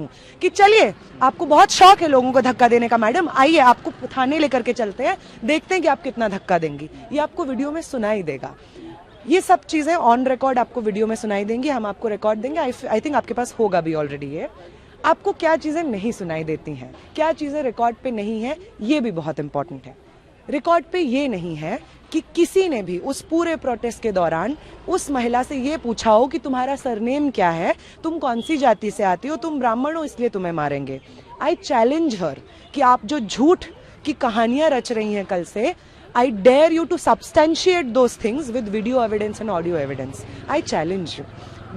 हूँ कि चलिए, आपको बहुत शौक है लोगों को धक्का देने का मैडम, आइए आपको थाने लेकर के चलते हैं, देखते हैं कि आप कितना धक्का देंगी। ये आपको वीडियो में सुनाई देगा। ये सब चीजें ऑन रिकॉर्ड आपको वीडियो में सुनाई देंगी, हम आपको रिकॉर्ड देंगे। आई थिंक आपके पास होगा भी ऑलरेडी। ये आपको क्या चीजें नहीं सुनाई देती हैं, क्या चीजें रिकॉर्ड पे नहीं है, ये भी बहुत इंपॉर्टेंट है। रिकॉर्ड पे ये नहीं है कि किसी ने भी उस पूरे प्रोटेस्ट के दौरान उस महिला से ये पूछा हो कि तुम्हारा सरनेम क्या है, तुम कौन सी जाति से आती हो, तुम ब्राह्मण हो इसलिए तुम्हें मारेंगे। आई चैलेंज हर कि आप जो झूठ की कहानियां रच रही हैं कल से, I dare you to substantiate those things with video evidence and audio evidence. I challenge you.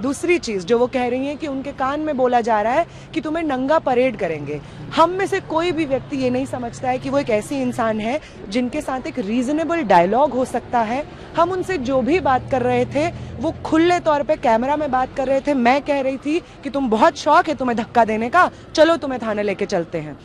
दूसरी चीज जो वो कह रही है कि उनके कान में बोला जा रहा है कि तुम्हें नंगा परेड करेंगे। हम में से कोई भी व्यक्ति ये नहीं समझता है कि वो एक ऐसी इंसान है जिनके साथ एक रीजनेबल डायलॉग हो सकता है। हम उनसे जो भी बात कर रहे थे वो खुले तौर पे कैमरा में बात कर रहे थे। मैं कह रही थी कि तुम बहुत शौक है तुम्हें धक्का देने का, चलो तुम्हें थाने लेके चलते हैं।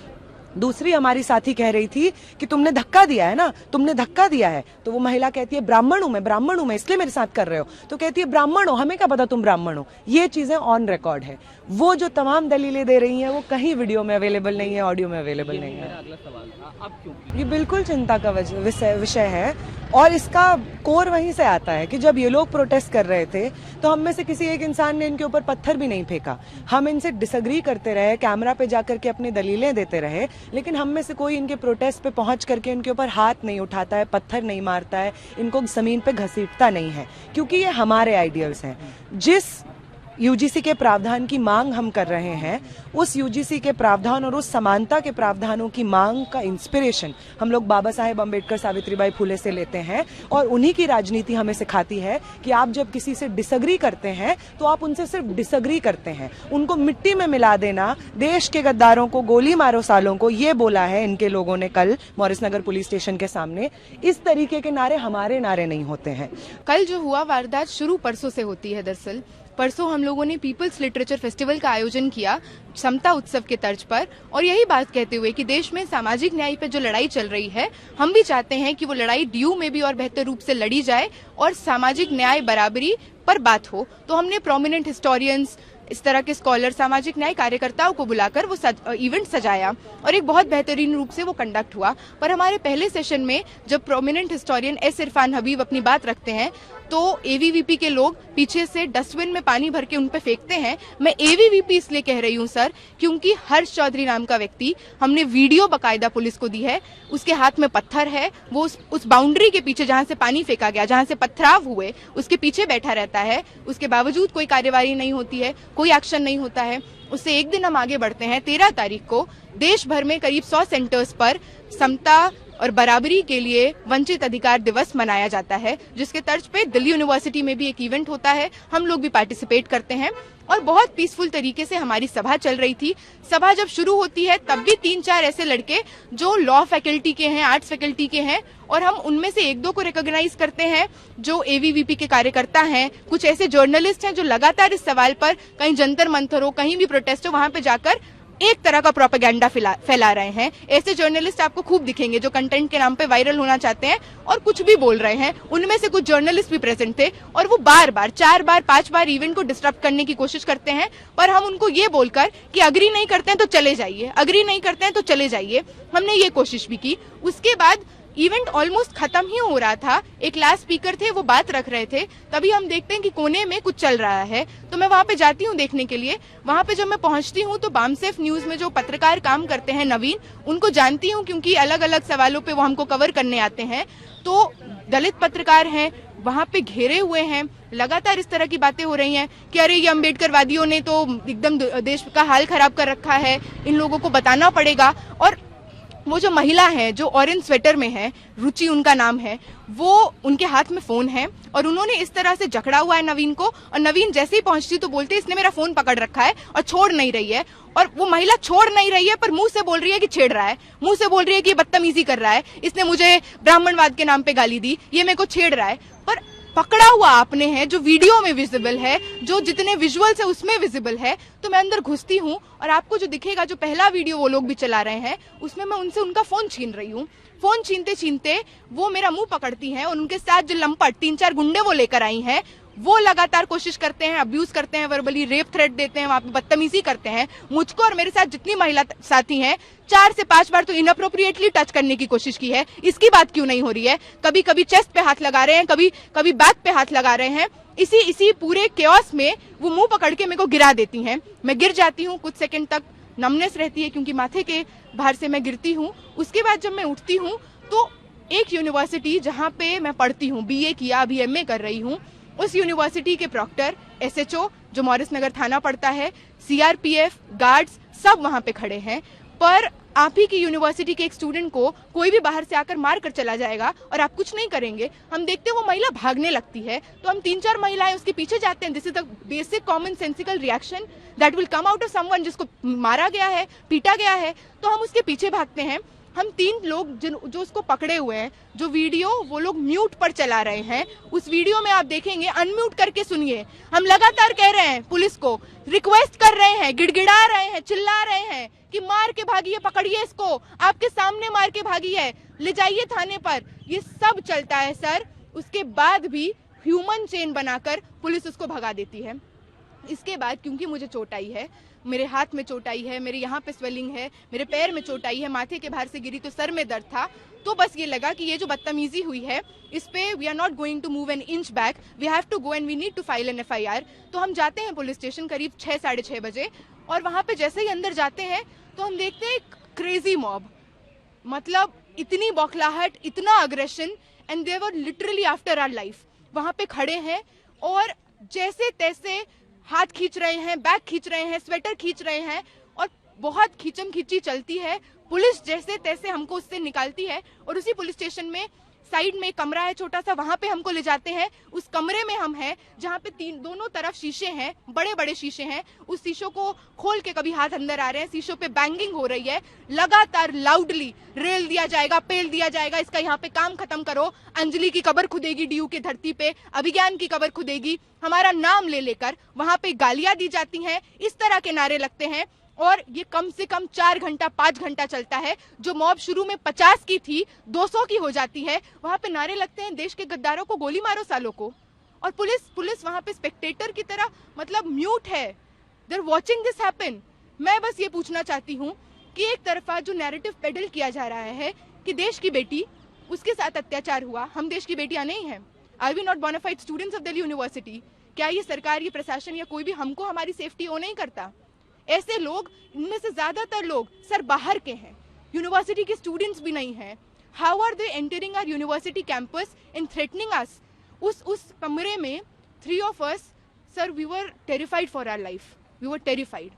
दूसरी हमारी साथी कह रही थी कि तुमने धक्का दिया है ना, तुमने धक्का दिया है। तो वो महिला कहती है ब्राह्मण हूं मैं इसलिए मेरे साथ कर रहे हो। तो कहती है ब्राह्मण हो, हमें क्या पता तुम ब्राह्मण हो। ये चीजें ऑन रिकॉर्ड है। वो जो तमाम दलीलें दे रही हैं वो कहीं वीडियो में अवेलेबल नहीं है, ऑडियो में अवेलेबल नहीं है। अगला सवाल था, अब क्यों? ये बिल्कुल चिंता का विषय है और इसका कोर वहीं से आता है कि जब ये लोग प्रोटेस्ट कर रहे थे तो हम में से किसी एक इंसान ने इनके ऊपर पत्थर भी नहीं फेंका। हम इनसे डिसएग्री करते रहे, कैमरा पे जाकर के अपनी दलीलें देते रहे, लेकिन हम में से कोई इनके प्रोटेस्ट पे पहुंच करके इनके ऊपर हाथ नहीं उठाता है, पत्थर नहीं मारता है, इनको जमीन पे घसीटता नहीं है, क्योंकि ये हमारे आइडियल्स हैं। जिस यूजीसी के प्रावधान की मांग हम कर रहे हैं, उस यूजीसी के प्रावधान और उस समानता के प्रावधानों की मांग का इंस्पिरेशन हम लोग बाबा साहेब अम्बेडकर, सावित्रीबाई फुले से लेते हैं। और उन्हीं की राजनीति हमें सिखाती है कि आप जब किसी से डिसएग्री करते हैं तो आप उनसे सिर्फ डिसएग्री करते हैं। उनको मिट्टी में मिला देना, देश के गद्दारों को गोली मारो सालों को, ये बोला है इनके लोगों ने कल मॉरिस नगर पुलिस स्टेशन के सामने। इस तरीके के नारे हमारे नारे नहीं होते हैं। कल जो हुआ वारदात शुरू परसों से होती है। दरअसल परसों हम लोगों ने पीपल्स लिटरेचर फेस्टिवल का आयोजन किया समता उत्सव के तर्ज पर, और यही बात कहते हुए कि देश में सामाजिक न्याय पर जो लड़ाई चल रही है, हम भी चाहते हैं कि वो लड़ाई ड्यू में भी और बेहतर रूप से लड़ी जाए और सामाजिक न्याय बराबरी पर बात हो। तो हमने प्रोमिनेंट हिस्टोरियंस, इस तरह के स्कॉलर, सामाजिक न्याय कार्यकर्ताओं को बुलाकर वो इवेंट सजाया और एक बहुत बेहतरीन रूप से वो कंडक्ट हुआ। पर हमारे पहले सेशन में जब prominent historian S Irfan Habib अपनी बात रखते हैं तो एवीवीपी के लोग पीछे से डस्टबिन में पानी भर के उन पे फेंकते हैं। मैं एवीवीपी इसलिए कह रही हूँ सर, क्योंकि हर्ष चौधरी नाम का व्यक्ति, हमने वीडियो बकायदा पुलिस को दी है, उसके हाथ में पत्थर है, वो उस बाउंड्री के पीछे जहाँ से पानी फेंका गया, जहाँ से पथराव हुए, उसके पीछे बैठा रहता है। उसके बावजूद कोई कार्यवाही नहीं होती है, कोई एक्शन नहीं होता है। उससे एक दिन हम आगे बढ़ते हैं। 13 तारीख को देश भर में करीब 100 सेंटर्स पर समता और बराबरी के लिए वंचित अधिकार दिवस मनाया जाता है, जिसके तर्ज पे दिल्ली यूनिवर्सिटी में भी एक इवेंट होता है। हम लोग भी पार्टिसिपेट करते हैं और बहुत पीसफुल तरीके से हमारी सभा चल रही थी। सभा जब शुरू होती है तब भी 3-4 ऐसे लड़के जो लॉ फैकल्टी के हैं, आर्ट्स फैकल्टी के हैं, और हम उनमें से 1-2 को रिकॉग्नाइज करते हैं जो एवीवीपी के कार्यकर्ता हैं। कुछ ऐसे जर्नलिस्ट हैं जो लगातार इस सवाल पर कहीं जंतर मंतर हो, कहीं भी प्रोटेस्ट हो, वहां पे जाकर एक तरह का प्रोपेगेंडा फैला रहे हैं। ऐसे जर्नलिस्ट आपको खूब दिखेंगे जो कंटेंट के नाम पे वायरल होना चाहते हैं और कुछ भी बोल रहे हैं। उनमें से कुछ जर्नलिस्ट भी प्रेजेंट थे और वो बार बार 4 बार 5 बार इवेंट को डिस्टर्ब करने की कोशिश करते हैं। पर हम उनको ये बोलकर कि अग्री नहीं करते हैं तो चले जाइए, अग्री नहीं करते हैं तो चले जाइए, हमने ये कोशिश भी की। उसके बाद इवेंट ऑलमोस्ट खत्म ही हो रहा था, एक लास्ट स्पीकर थे, वो बात रख रहे थे, तभी हम देखते हैं कि कोने में कुछ चल रहा है। तो मैं वहां पे जाती हूँ देखने के लिए। वहां पे जब मैं पहुंचती हूँ तो बामसेफ न्यूज में जो पत्रकार काम करते हैं नवीन, उनको जानती हूँ क्योंकि अलग अलग सवालों पे वो हमको कवर करने आते हैं। तो दलित पत्रकार हैं, वहां पे घेरे हुए हैं, लगातार इस तरह की बातें हो रही हैं कि अरे ये अम्बेडकरवादियों ने तो एकदम देश का हाल खराब कर रखा है, इन लोगों को बताना पड़ेगा। और वो जो महिला है जो ऑरेंज स्वेटर में है, रुचि उनका नाम है, वो उनके हाथ में फोन है और उन्होंने इस तरह से जकड़ा हुआ है नवीन को, और नवीन जैसे ही पहुंचती तो बोलते इसने मेरा फोन पकड़ रखा है और छोड़ नहीं रही है। और वो महिला छोड़ नहीं रही है पर मुंह से बोल रही है कि छेड़ रहा है, मुंह से बोल रही है कि बदतमीजी कर रहा है, इसने मुझे ब्राह्मणवाद के नाम पे गाली दी, ये मेरे को छेड़ रहा है। पर पकड़ा हुआ आपने है जो वीडियो में विजिबल है, जो जितने विजुअल्स है उसमें विजिबल है। तो मैं अंदर घुसती हूँ और आपको जो दिखेगा, जो पहला वीडियो वो लोग भी चला रहे हैं, उसमें मैं उनसे उनका फोन छीन रही हूँ। फोन छीनते छीनते वो मेरा मुंह पकड़ती हैं और उनके साथ जो लंपट 3-4 गुंडे वो लेकर आई हैं, वो लगातार कोशिश करते हैं, अब्यूज करते हैं, वर्बली रेप थ्रेट देते हैं, वहां पे बदतमीजी करते हैं। मुझको और मेरे साथ जितनी महिला साथी हैं 4 से 5 बार तो इनअप्रोप्रिएटली टच करने की कोशिश की है। इसकी बात क्यों नहीं हो रही है? कभी कभी चेस्ट पे हाथ लगा रहे हैं, कभी कभी बैक पे हाथ लगा रहे हैं। इसी पूरे केओस में वो मुंह पकड़ के मेरे को गिरा देती हैं। मैं गिर जाती हूँ, कुछ सेकंड तक नमनेस रहती है क्योंकि माथे के भार से मैं गिरती हूँ। उसके बाद जब मैं उठती हूँ तो एक यूनिवर्सिटी जहाँ पे मैं पढ़ती हूँ, BA किया, अभी MA कर रही हूँ, उस यूनिवर्सिटी के प्रॉक्टर, SHO जो मॉरिस नगर थाना पड़ता है, CRPF गार्ड्स सब वहां पे खड़े हैं। पर आप ही की यूनिवर्सिटी के एक स्टूडेंट को कोई भी बाहर से आकर मार कर चला जाएगा और आप कुछ नहीं करेंगे। हम देखते हैं वो महिला भागने लगती है तो हम 3-4 महिलाएं उसके पीछे जाते हैं। This is the basic common sensical reaction that will come out of someone जिसको मारा गया है, पीटा गया है, तो हम उसके पीछे भागते हैं। हम 3 लोग जो उसको पकड़े हुए हैं, जो वीडियो वो लोग म्यूट पर चला रहे हैं, उस वीडियो में आप देखेंगे, अनम्यूट करके सुनिए, हम लगातार कह रहे हैं पुलिस को, रिक्वेस्ट कर रहे हैं, गिड़गिड़ा रहे हैं, चिल्ला रहे हैं कि मार के भागिए, पकड़िए इसको, आपके सामने मार के भागिए, ले जाइए थाने पर। ये सब चलता है सर। उसके बाद भी ह्यूमन चेन बनाकर पुलिस उसको भगा देती है। इसके बाद क्योंकि मुझे चोट आई है, मेरे हाथ में चोट आई है, मेरे यहाँ पे स्वेलिंग है, मेरे पैर में चोट आई है, माथे के भार से गिरी तो सर में दर्द था, तो बस ये लगा कि ये जो बदतमीजी हुई है इस पे we are not going to move an inch back, we have to go and we need to file an FIR। तो हम जाते हैं पुलिस स्टेशन करीब 6-6:30 बजे, और वहां पे जैसे ही अंदर जाते हैं तो हम देखते हैं एक क्रेजी मॉब, मतलब इतनी बौखलाहट, इतना aggression, and they were literally after our life. वहां पे खड़े हैं और जैसे तैसे हाथ खींच रहे हैं, बैग खींच रहे हैं, स्वेटर खींच रहे हैं, और बहुत खींचम खींची चलती है। पुलिस जैसे तैसे हमको उससे निकालती है और उसी पुलिस स्टेशन में साइड में एक कमरा है छोटा सा, वहां पे हमको ले जाते हैं। उस कमरे में हम हैं जहां पे दोनों तरफ शीशे हैं, बड़े बड़े शीशे हैं। उस शीशों को खोल के कभी हाथ अंदर आ रहे हैं, शीशों पे बैंगिंग हो रही है, लगातार लाउडली रेल दिया जाएगा, पेल दिया जाएगा, इसका यहाँ पे काम खत्म करो, अंजलि की कब्र खुदेगी DU की धरती पे, अभिज्ञान की कब्र खुदेगी, हमारा नाम ले लेकर वहां पे गालियां दी जाती हैं, इस तरह के नारे लगते हैं। और ये कम से कम 4 घंटा 5 घंटा चलता है। जो मॉब शुरू में 50 की थी 200 की हो जाती है। वहां पे नारे लगते हैं, देश के गद्दारों को गोली मारो सालों को, और पुलिस वहां पे स्पेक्टेटर की तरह मतलब म्यूट है, they are watching this happen. मैं बस ये पूछना चाहती हूँ कि एक तरफा जो नैरेटिव पेडल किया जा रहा है कि देश की बेटी, उसके साथ अत्याचार हुआ, हम देश की बेटियां नहीं हैं, are we not bona fide students of Delhi university? क्या ये सरकार, ये प्रशासन या कोई भी हमको हमारी सेफ्टी ओ नहीं करता? ऐसे लोग, इनमें से ज्यादातर लोग सर बाहर के हैं, यूनिवर्सिटी के स्टूडेंट्स भी नहीं हैं। How are they entering our university campus and threatening us? उस कमरे में 3 of us, sir, we were terrified for our life, we were terrified.